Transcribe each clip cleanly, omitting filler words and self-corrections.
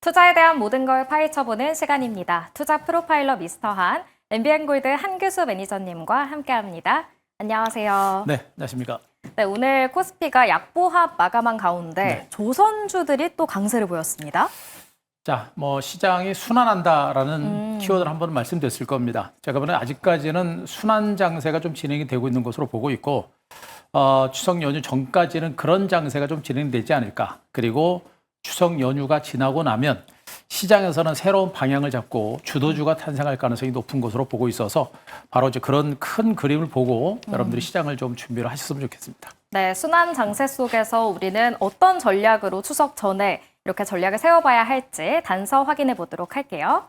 투자에 대한 모든 걸 파헤쳐보는 시간입니다. 투자 프로파일러 미스터 한, MBN골드 한규수 매니저님과 함께합니다. 안녕하세요. 네, 안녕하십니까. 네, 오늘 코스피가 약보합 마감한 가운데 네. 조선주들이 또 강세를 보였습니다. 자, 시장이 순환한다라는 키워드를 한번 말씀드렸을 겁니다. 제가 보는 아직까지는 순환 장세가 좀 진행이 되고 있는 것으로 보고 있고, 추석 연휴 전까지는 그런 장세가 좀 진행되지 않을까. 그리고 추석 연휴가 지나고 나면 시장에서는 새로운 방향을 잡고 주도주가 탄생할 가능성이 높은 것으로 보고 있어서 바로 이제 그런 큰 그림을 보고 여러분들이 시장을 좀 준비를 하셨으면 좋겠습니다. 네, 순환 장세 속에서 우리는 어떤 전략으로 추석 전에 이렇게 전략을 세워봐야 할지 단서 확인해 보도록 할게요.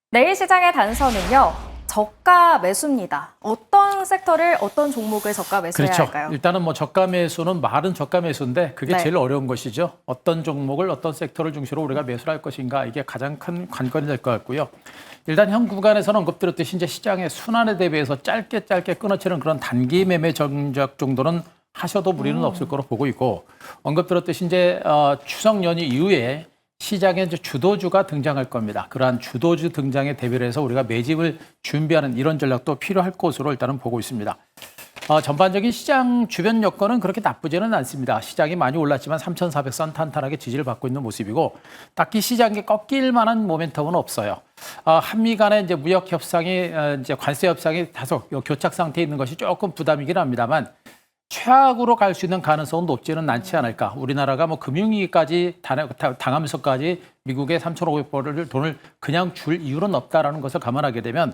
내일 시장의 단서는요, 저가 매수입니다. 어떤 섹터를, 어떤 종목을 저가 매수해야 그렇죠. 할까요? 일단은 저가 매수는 말은 저가 매수인데 그게 네. 제일 어려운 것이죠. 어떤 종목을 어떤 섹터를 중심으로 우리가 매수를 할 것인가 이게 가장 큰 관건이 될 것 같고요. 일단 현 구간에서는 언급드렸듯이 이제 시장의 순환에 대비해서 짧게 끊어치는 그런 단기 매매 전략 정도는 하셔도 무리는 없을 거로 보고 있고, 언급드렸듯이 이제 추석 연휴 이후에 시장에 이제 주도주가 등장할 겁니다. 그러한 주도주 등장에 대비를 해서 우리가 매집을 준비하는 이런 전략도 필요할 것으로 일단은 보고 있습니다. 전반적인 시장 주변 여건은 그렇게 나쁘지는 않습니다. 시장이 많이 올랐지만 3,400선 탄탄하게 지지를 받고 있는 모습이고, 딱히 시장이 꺾일 만한 모멘텀은 없어요. 한미 간의 이제 무역 협상이 이제 관세 협상이 다소 교착 상태에 있는 것이 조금 부담이긴 합니다만, 최악으로 갈 수 있는 가능성은 높지는 않지 않을까. 우리나라가 금융위기까지 당하면서까지 미국의 3,500불을 돈을 그냥 줄 이유는 없다라는 것을 감안하게 되면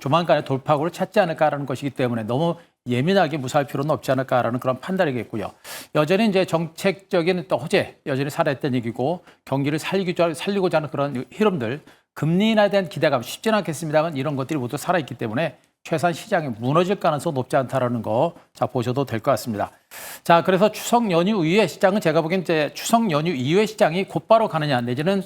조만간에 돌파구를 찾지 않을까라는 것이기 때문에 너무 예민하게 무사할 필요는 없지 않을까라는 그런 판단이겠고요. 여전히 이제 정책적인 또 호재 여전히 살아있던 얘기고, 경기를 살리고자 하는 그런 흐름들, 금리 인하에 대한 기대감 쉽지는 않겠습니다만 이런 것들이 모두 살아있기 때문에 최소한 시장이 무너질 가능성은 높지 않다라는 거 보셔도 될 것 같습니다. 자, 그래서 추석 연휴 이후의 시장은 제가 보기엔 이제 추석 연휴 이후의 시장이 곧바로 가느냐 내지는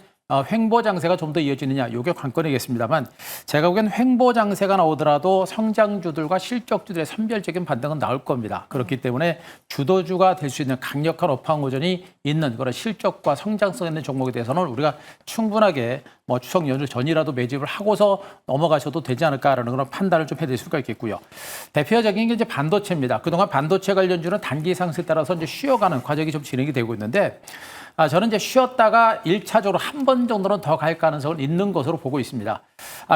횡보 장세가 좀 더 이어지느냐 이게 관건이겠습니다만, 제가 보기엔 횡보 장세가 나오더라도 성장주들과 실적주들의 선별적인 반등은 나올 겁니다. 그렇기 때문에 주도주가 될 수 있는 강력한 업황호전이 있는 그런 실적과 성장성 있는 종목에 대해서는 우리가 충분하게 추석 연휴 전이라도 매집을 하고서 넘어가셔도 되지 않을까라는 그런 판단을 좀 해드릴 수가 있겠고요. 대표적인 게 이제 반도체입니다. 그동안 반도체 관련주는 단기 상승에 따라서 이제 쉬어가는 과정이 좀 진행이 되고 있는데, 저는 이제 쉬었다가 1차적으로 한 번 정도는 더 갈 가능성은 있는 것으로 보고 있습니다.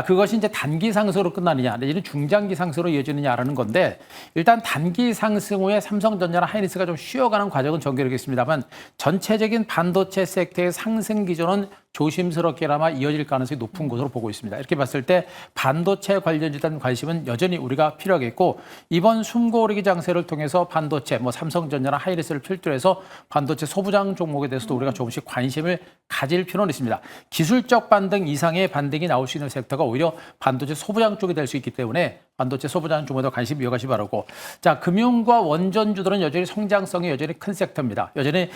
그것이 이제 단기 상승으로 끝나느냐, 내지는 중장기 상승으로 이어지느냐라는 건데, 일단 단기 상승 후에 삼성전자나 하이닉스가 좀 쉬어가는 과정은 전개되겠습니다만, 전체적인 반도체 섹터의 상승 기조는 조심스럽게나마 이어질 가능성이 높은 것으로 보고 있습니다. 이렇게 봤을 때 반도체 관련주에 대한 관심은 여전히 우리가 필요하겠고, 이번 숨고르기 장세를 통해서 반도체, 삼성전자나 하이닉스를 필두로 해서 반도체 소부장 종목에 대해서도 우리가 조금씩 관심을 가질 필요는 있습니다. 기술적 반등 이상의 반등이 나올 수 있는 섹터가 오히려 반도체 소부장 쪽이 될 수 있기 때문에 반도체 소부장 쪽에도 관심 이어가시 바라고. 자, 금융과 원전주들은 여전히 성장성이 여전히 큰 섹터입니다. 여전히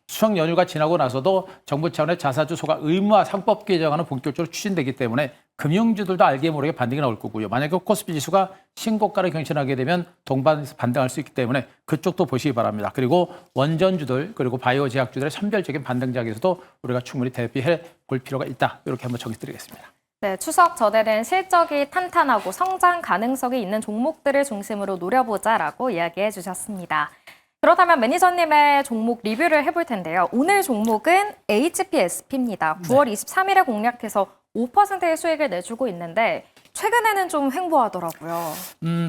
추석 연휴가 지나고 나서도 정부 차원의 자사주 소가 의무화 상법 개정안은 본격적으로 추진되기 때문에 금융주들도 알게 모르게 반등이 나올 거고요. 만약에 코스피 지수가 신고가를 경신하게 되면 동반해서 반등할 수 있기 때문에 그쪽도 보시기 바랍니다. 그리고 원전주들 그리고 바이오 제약주들의 선별적인 반등작에서도 우리가 충분히 대비해 볼 필요가 있다. 이렇게 한번 정리드리겠습니다. 네, 추석 전에는 실적이 탄탄하고 성장 가능성이 있는 종목들을 중심으로 노려보자라고 이야기해 주셨습니다. 그렇다면 매니저님의 종목 리뷰를 해볼 텐데요. 오늘 종목은 HPSP입니다. 9월 23일에 공략해서 5%의 수익을 내주고 있는데 최근에는 좀 횡보하더라고요.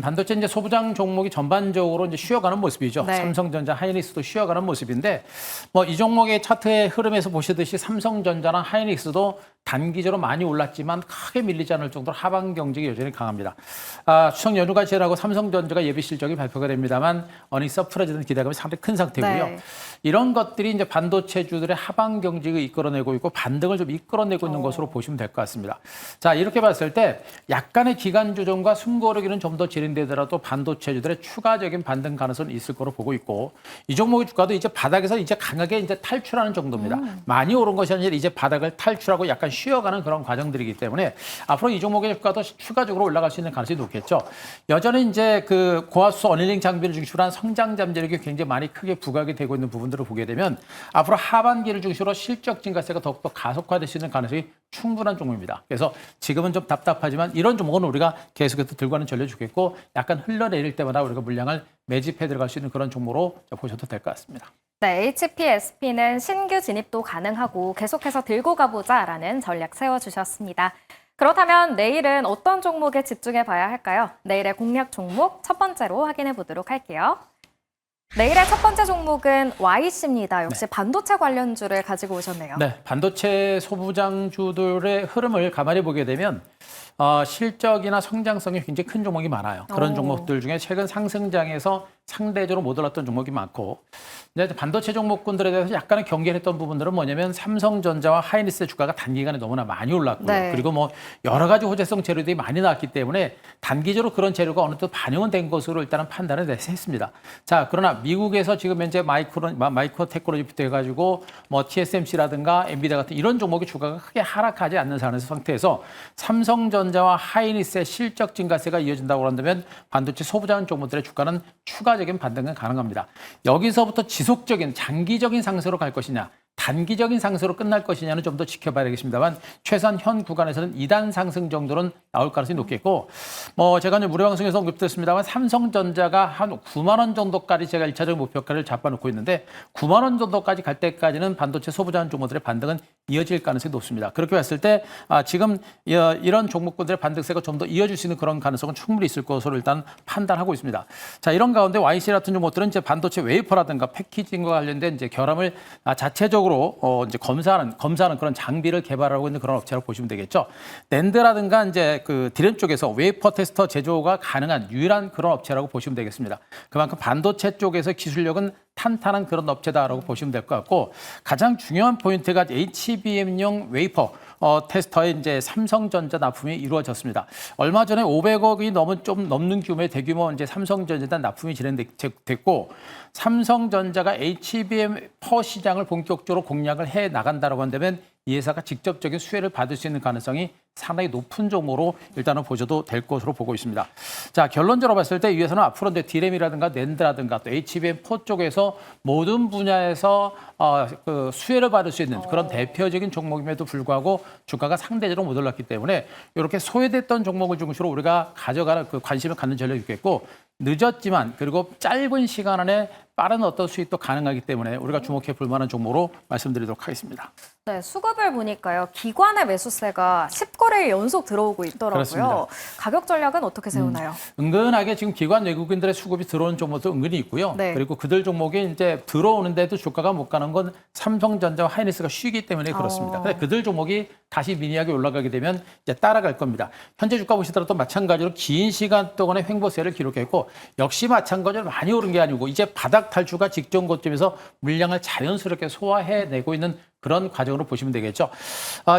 반도체 이제 소부장 종목이 전반적으로 이제 쉬어가는 모습이죠. 네. 삼성전자, 하이닉스도 쉬어가는 모습인데, 이 종목의 차트의 흐름에서 보시듯이 삼성전자나 하이닉스도 단기적으로 많이 올랐지만 크게 밀리지 않을 정도로 하방 경쟁이 여전히 강합니다. 추석 연휴가 지나고 삼성전자가 예비 실적이 발표가 됩니다만 어닝스 풀어지는 기대감이 상당히 큰 상태고요. 네. 이런 것들이 이제 반도체주들의 하방 경쟁을 이끌어내고 있고 반등을 좀 이끌어내고 있는 것으로 보시면 될 것 같습니다. 자, 이렇게 봤을 때 약간의 기간 조정과 숨고르기는 좀 더 진행되더라도 반도체주들의 추가적인 반등 가능성은 있을 거로 보고 있고 이 종목의 주가도 이제 바닥에서 이제 강하게 이제 탈출하는 정도입니다. 많이 오른 것이 아니라 이제 바닥을 탈출하고 약간 쉬어가는 그런 과정들이기 때문에 앞으로 이 종목의 주가도 추가적으로 올라갈 수 있는 가능성이 높겠죠. 여전히 이제 그 고화素어닐링 장비를 중심으로 한 성장 잠재력이 굉장히 많이 크게 부각이 되고 있는 부분들을 보게 되면 앞으로 하반기를 중심으로 실적 증가세가 더욱더 가속화될 수 있는 가능성이 충분한 종목입니다. 그래서 지금은 좀 답답하지만 이런 종목은 우리가 계속해서 들고 가는 전략을 주겠고 약간 흘러내릴 때마다 우리가 물량을 매집해 들어갈 수 있는 그런 종목으로 보셔도 될 것 같습니다. 네, HPSP는 신규 진입도 가능하고 계속해서 들고 가보자라는 전략 세워주셨습니다. 그렇다면 내일은 어떤 종목에 집중해 봐야 할까요? 내일의 공략 종목 첫 번째로 확인해 보도록 할게요. 내일의 첫 번째 종목은 YC입니다. 역시 반도체 관련주를 가지고 오셨네요. 네, 반도체 소부장주들의 흐름을 가만히 보게 되면 실적이나 성장성이 굉장히 큰 종목이 많아요. 그런 종목들 중에 최근 상승장에서 상대적으로 못 올랐던 종목이 많고 이제 반도체 종목군들에 대해서 약간의 경계했던 부분들은 뭐냐면 삼성전자와 하이닉스의 주가가 단기간에 너무나 많이 올랐고요. 네. 그리고 뭐 여러 가지 호재성 재료들이 많이 나왔기 때문에 단기적으로 그런 재료가 어느 정도 반영은 된 것으로 일단은 판단을 했습니다. 자, 그러나 미국에서 지금 현재 마이크로 테크놀로지부터 해가지고 뭐 TSMC라든가 엔비디아 같은 이런 종목의 주가가 크게 하락하지 않는 상태에서 삼성전자와 하이닉스의 실적 증가세가 이어진다고 한다면 반도체 소부장 종목들의 주가는 추가적인 반등은 가능합니다. 여기서부터 지속적인 장기적인 상승으로 갈 것이냐 단기적인 상승으로 끝날 것이냐는 좀 더 지켜봐야 되겠습니다만 최소한 현 구간에서는 2단 상승 정도는 나올 가능성이 높겠고 뭐 제가 이제 무료 방송에서 언급드렸습니다만 삼성전자가 한 9만 원 정도까지 제가 1차적 목표가를 잡아놓고 있는데 9만 원 정도까지 갈 때까지는 반도체 소부장 종목들의 반등은 이어질 가능성이 높습니다. 그렇게 봤을 때 지금 이런 종목군들의 반등세가 좀 더 이어질 수 있는 그런 가능성은 충분히 있을 것으로 일단 판단하고 있습니다. 자, 이런 가운데 YC 같은 종목들은 이제 반도체 웨이퍼라든가 패키징과 관련된 이제 결함을 자체적으로 이제 검사하는 그런 장비를 개발하고 있는 그런 업체라고 보시면 되겠죠. 낸드라든가 이제 그 디램 쪽에서 웨이퍼 테스터 제조가 가능한 유일한 그런 업체라고 보시면 되겠습니다. 그만큼 반도체 쪽에서 기술력은 탄탄한 그런 업체다라고 보시면 될 것 같고 가장 중요한 포인트가 HBM용 웨이퍼 테스터의 이제 삼성전자 납품이 이루어졌습니다. 얼마 전에 500억이 좀 넘는 규모의 대규모 이제 삼성전자 납품이 진행됐고 삼성전자가 HBM 퍼 시장을 본격적으로 공략을 해 나간다라고 한다면 이 회사가 직접적인 수혜를 받을 수 있는 가능성이 상당히 높은 종목으로 일단은 보셔도 될 것으로 보고 있습니다. 자, 결론적으로 봤을 때 이 회사는 앞으로 이제 디램이라든가 낸드라든가 또 HBM4 쪽에서 모든 분야에서 그 수혜를 받을 수 있는 그런 대표적인 종목임에도 불구하고 주가가 상대적으로 못 올랐기 때문에 이렇게 소외됐던 종목을 중심으로 우리가 가져가는 그 관심을 갖는 전략이 있겠고 늦었지만 그리고 짧은 시간 안에 빠른 어떤 수익도 가능하기 때문에 우리가 주목해 볼 만한 종목으로 말씀드리도록 하겠습니다. 네, 수급을 보니까요. 기관의 매수세가 10거래일 연속 들어오고 있더라고요. 그렇습니다. 가격 전략은 어떻게 세우나요? 은근하게 지금 기관 외국인들의 수급이 들어오는 종목도 은근히 있고요. 네. 그리고 그들 종목이 이제 들어오는데도 주가가 못 가는 건 삼성전자와 하이닉스가 쉬기 때문에 그렇습니다. 근데 그들 종목이 다시 미니하게 올라가게 되면 이제 따라갈 겁니다. 현재 주가 보시더라도 마찬가지로 긴 시간 동안의 횡보세를 기록했고 역시 마찬가지로 많이 오른 게 아니고 이제 바닥 탈출과 직전 고점에서 물량을 자연스럽게 소화해내고 있는 그런 과정으로 보시면 되겠죠.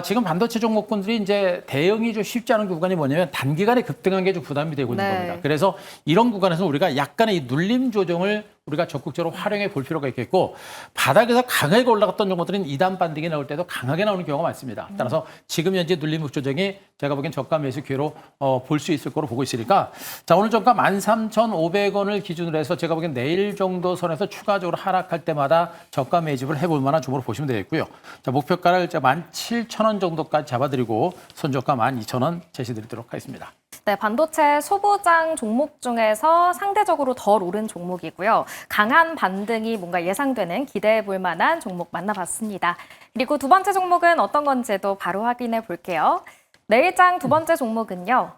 지금 반도체 종목군들이 이제 대응이 좀 쉽지 않은 구간이 뭐냐면 단기간에 급등한 게 좀 부담이 되고 있는 네. 겁니다. 그래서 이런 구간에서 우리가 약간의 이 눌림 조정을 우리가 적극적으로 활용해 볼 필요가 있겠고 바닥에서 강하게 올라갔던 종목들은 2단 반등이 나올 때도 강하게 나오는 경우가 많습니다. 따라서 지금 현재 눌림 조정이 제가 보기엔 저가 매수 기회로 볼 수 있을 거로 보고 있으니까 자, 오늘 저가 13,500원을 기준으로 해서 제가 보기엔 내일 정도 선에서 추가적으로 하락할 때마다 저가 매집을 해볼 만한 종목으로 보시면 되겠고요. 자, 목표가를 17,000원 정도까지 잡아드리고 손저가 12,000원 제시드리도록 하겠습니다. 네, 반도체 소부장 종목 중에서 상대적으로 덜 오른 종목이고요. 강한 반등이 뭔가 예상되는 기대해 볼 만한 종목 만나봤습니다. 그리고 두 번째 종목은 어떤 건지도 바로 확인해 볼게요. 내일장 두 번째 종목은요.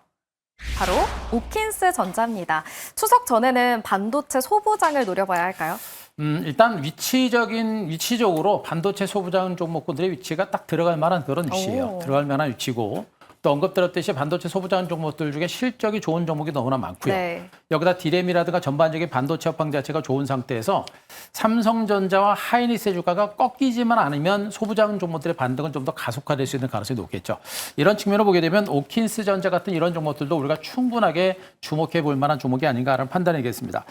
바로 오킨스 전자입니다. 추석 전에는 반도체 소부장을 노려봐야 할까요? 일단 위치적으로 반도체 소부장 종목군들의 위치가 딱 들어갈 만한 그런 위치예요. 들어갈 만한 위치고 또 언급드렸듯이 반도체 소부장 종목들 중에 실적이 좋은 종목이 너무나 많고요. 네. 여기다 디램이라든가 전반적인 반도체 업황 자체가 좋은 상태에서 삼성전자와 하이닉스의 주가가 꺾이지만 않으면 소부장 종목들의 반등은 좀 더 가속화될 수 있는 가능성이 높겠죠. 이런 측면으로 보게 되면 오킨스 전자 같은 이런 종목들도 우리가 충분하게 주목해 볼 만한 종목이 아닌가라는 판단이겠습니다.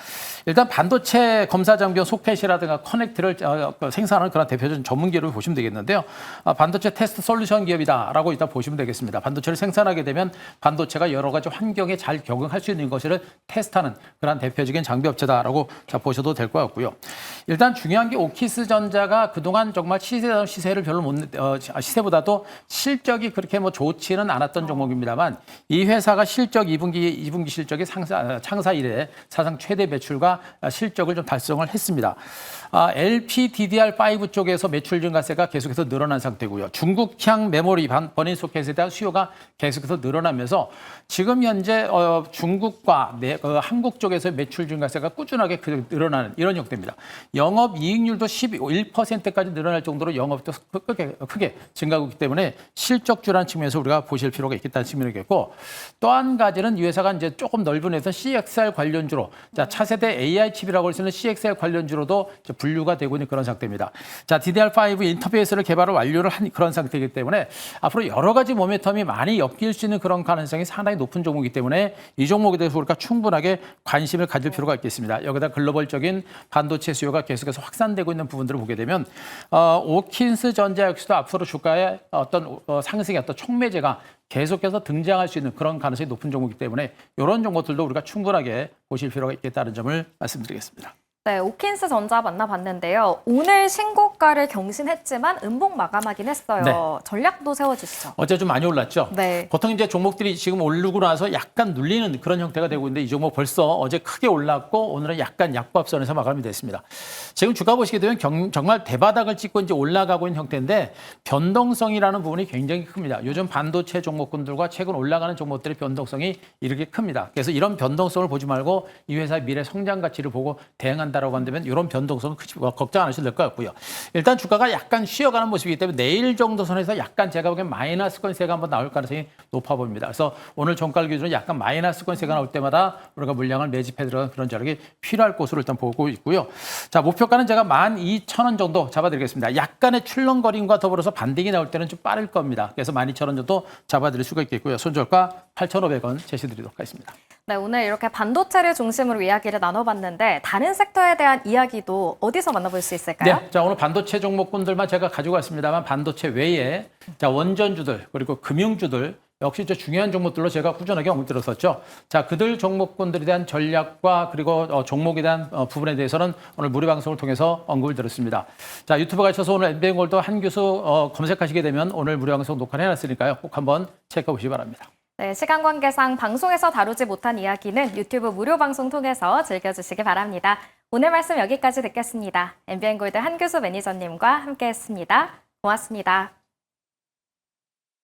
일단 반도체 검사 장비용 소켓이라든가 커넥트를 생산하는 그런 대표적인 전문 기업을 보시면 되겠는데요. 반도체 테스트 솔루션 기업이다라고 일단 보시면 되겠습니다. 반도체를 생산하게 되면 반도체가 여러 가지 환경에 잘 적응할 수 있는 것을 테스트하는 그런 대표적인 장비 업체다라고 보셔도 될 것 같고요. 일단 중요한 게 오키스 전자가 그동안 정말 시세를 별로 시세보다도 실적이 그렇게 뭐 좋지는 않았던 종목입니다만 이 회사가 실적 2분기 실적이 창사 이래 사상 최대 매출과 실적을 좀 달성을 했습니다. LPDDR5 쪽에서 매출 증가세가 계속해서 늘어난 상태고요. 중국향 메모리 버닝 소켓에 대한 수요가 계속해서 늘어나면서 지금 현재 중국과 한국 쪽에서 매출 증가세가 꾸준하게 늘어나는 이런 형태입니다. 영업이익률도 11%까지 늘어날 정도로 영업도 크게 증가하고 있기 때문에 실적주라는 측면에서 우리가 보실 필요가 있겠다는 측면이겠고 또 한 가지는 이 회사가 이제 조금 넓은 회사 CXR 관련주로 차세대 AI 칩이라고 할 수 있는 CXR 관련주로도 분류가 되고 있는 그런 상태입니다. 자, DDR5 인터페이스를 개발을 완료를 한 그런 상태이기 때문에 앞으로 여러 가지 모멘텀이 많이 엮일 수 있는 그런 가능성이 상당히 높은 종목이기 때문에 이 종목에 대해서 우리가 충분하게 관심을 가질 필요가 있겠습니다. 여기다 글로벌적인 반도체 수요가 계속해서 확산되고 있는 부분들을 보게 되면 오킨스 전자 역시도 앞으로 주가의 어떤 상승의 어떤 촉매제가 계속해서 등장할 수 있는 그런 가능성이 높은 종목이기 때문에 이런 종목들도 우리가 충분하게 보실 필요가 있겠다는 점을 말씀드리겠습니다. 네, 오킨스 전자 만나봤는데요. 오늘 신고가를 경신했지만 음봉 마감하긴 했어요. 네. 전략도 세워주시죠. 어제 좀 많이 올랐죠? 네. 보통 이제 종목들이 지금 오르고 나서 약간 눌리는 그런 형태가 되고 있는데 이 종목 벌써 어제 크게 올랐고 오늘은 약간 약보합선에서 마감이 됐습니다. 지금 주가 보시게 되면 정말 대바닥을 찍고 이제 올라가고 있는 형태인데 변동성이라는 부분이 굉장히 큽니다. 요즘 반도체 종목군들과 최근 올라가는 종목들의 변동성이 이렇게 큽니다. 그래서 이런 변동성을 보지 말고 이 회사의 미래 성장 가치를 보고 대응한다라고 한다면 이런 변동성은 크지 걱정 안 하셔도 될 것 같고요. 일단 주가가 약간 쉬어가는 모습이기 때문에 내일 정도 선에서 약간 제가 보기엔 마이너스 건세가 한번 나올 가능성이 높아 보입니다. 그래서 오늘 종가 기준으로 약간 마이너스 건세가 나올 때마다 우리가 물량을 매집해 들어간 그런 전략이 필요할 것으로 일단 보고 있고요. 자, 목표가는 제가 12,000원 정도 잡아드리겠습니다. 약간의 출렁거림과 더불어서 반등이 나올 때는 좀 빠를 겁니다. 그래서 12,000원 정도 잡아드릴 수가 있겠고요. 손절가 8,500원 제시드리도록 하겠습니다. 네, 오늘 이렇게 반도체를 중심으로 이야기를 나눠봤는데 다른 섹터에 대한 이야기도 어디서 만나볼 수 있을까요? 네, 자 오늘 반도체 종목군들만 제가 가지고 왔습니다만 반도체 외에 자 원전주들 그리고 금융주들 역시 중요한 종목들로 제가 꾸준하게 언급드렸었죠. 자, 그들 종목군들에 대한 전략과 그리고 종목에 대한 부분에 대해서는 오늘 무료 방송을 통해서 언급을 드렸습니다. 자, 유튜브 가셔서 오늘 엔비엔골드 한규수 검색하시게 되면 오늘 무료 방송 녹화를 해놨으니까요. 꼭 한번 체크해 보시기 바랍니다. 네, 시간 관계상 방송에서 다루지 못한 이야기는 유튜브 무료 방송 통해서 즐겨주시기 바랍니다. 오늘 말씀 여기까지 듣겠습니다. 엔비엔골드 한규수 매니저님과 함께했습니다. 고맙습니다.